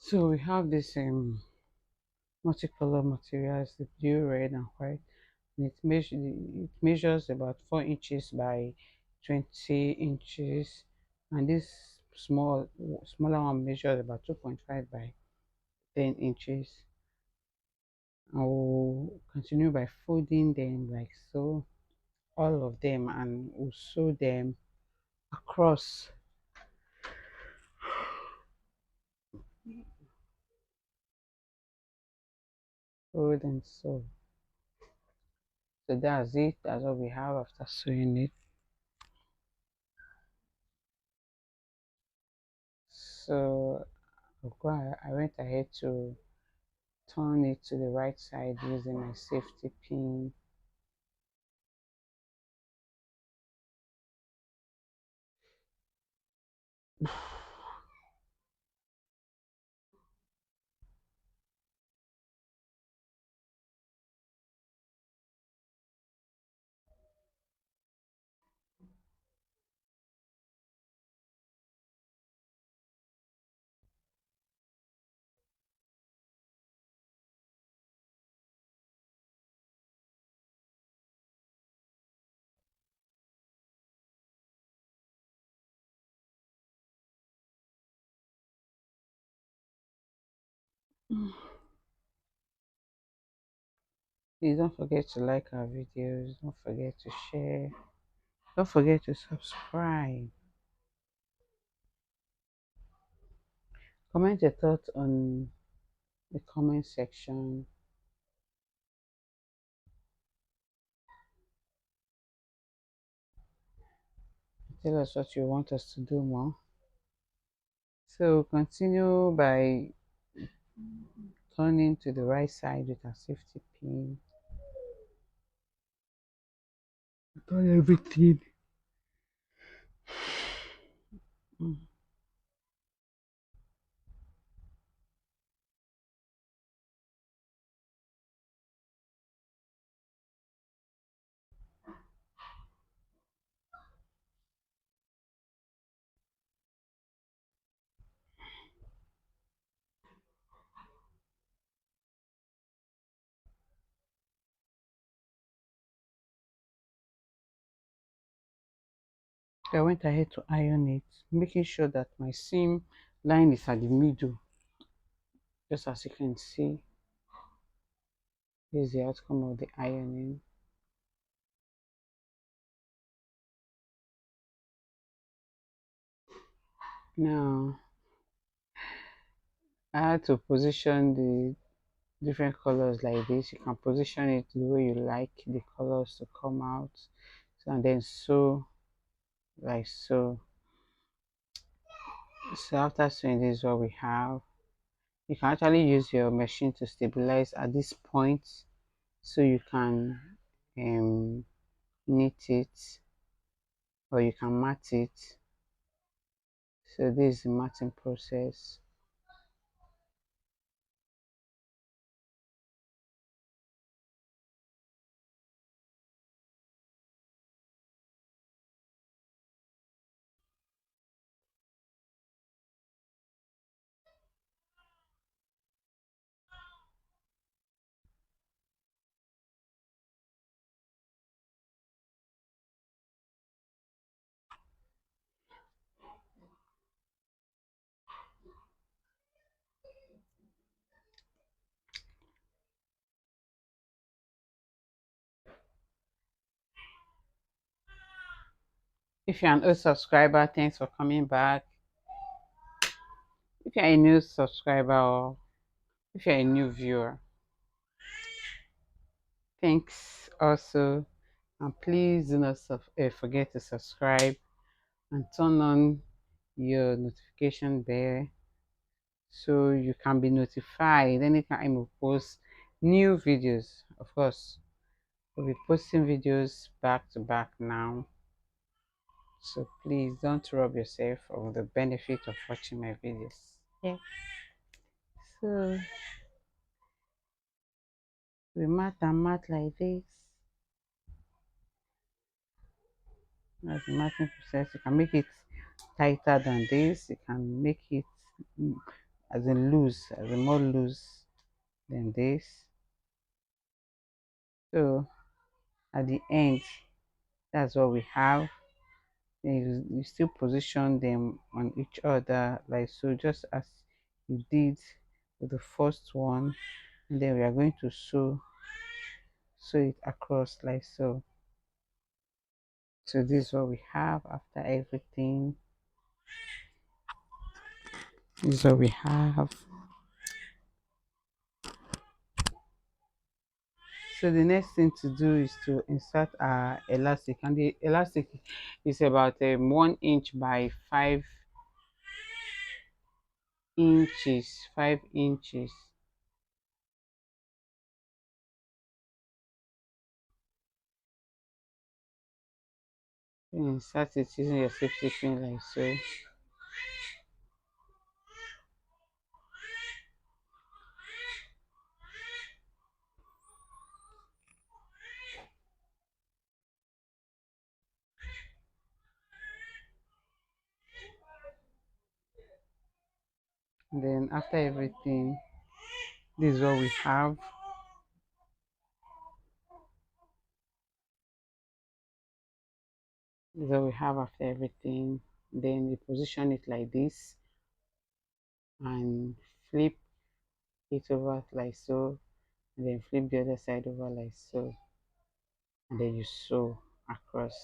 So we have this multicolor materials, the blue, red, and white. And it measures about 4 inches by 20 inches, and this smaller one measures about 2.5 by 10 inches. I will continue by folding them like so, all of them, and we'll sew them across. Fold and sew. So that's it. That's what we have after sewing it. So I went ahead to turn it to the right side using my safety pin. Please don't forget to like our videos, don't forget to share, don't forget to subscribe. Comment your thoughts on the comment section. Tell us what you want us to do more. So continue by turning to the right side with our safety pin. Turn everything. Mm. I went ahead to iron it, making sure that my seam line is at the middle. Just as you can see, this is the outcome of the ironing. Now, I had to position the different colors like this. You can position it the way you like the colors to come out. So, and then sew like so. So after sewing, this is what we have. You can actually use your machine to stabilize at this point, so you can knit it, or you can mat it. So this is the matting process. If you're an old subscriber, thanks for coming back. If you're a new subscriber, or if you're a new viewer, thanks also. And please do not forget to subscribe and turn on your notification bell, so you can be notified anytime we post new videos. Of course, we'll be posting videos back to back now. So please don't rob yourself of the benefit of watching my videos. Yeah. So we mat and mat like this. That's the matting process. You can make it tighter than this. You can make it as in loose, as in more loose than this. So at the end, that's what we have. Then you still position them on each other like so, just as you did with the first one, and then we are going to sew it across like so. So this is what we have after everything. This is what we have. So the next thing to do is to insert our elastic, and the elastic is about 1 inch by 5 inches. 5 inches. Insert it using your safety pin like so. And then after everything, this is what we have. This is what we have after everything. Then you position it like this and flip it over like so, and then flip the other side over like so, and then you sew across.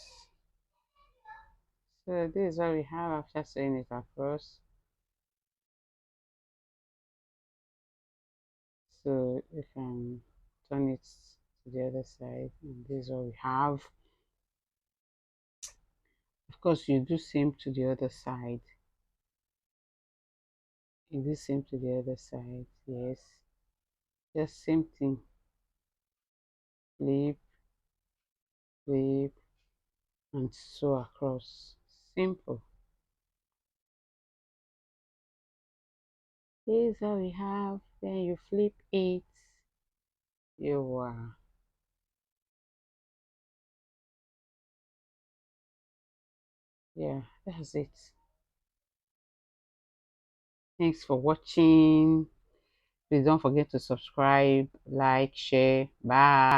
So this is what we have after sewing it across. So you can turn it to the other side, and this is what we have. Of course, you do same to the other side. You do same to the other side. Yes, just same thing. Flip, flip, and sew across. Simple. This is what we have. Then you flip it. You yeah, that's it. Thanks for watching. Please don't forget to subscribe, like, share. Bye.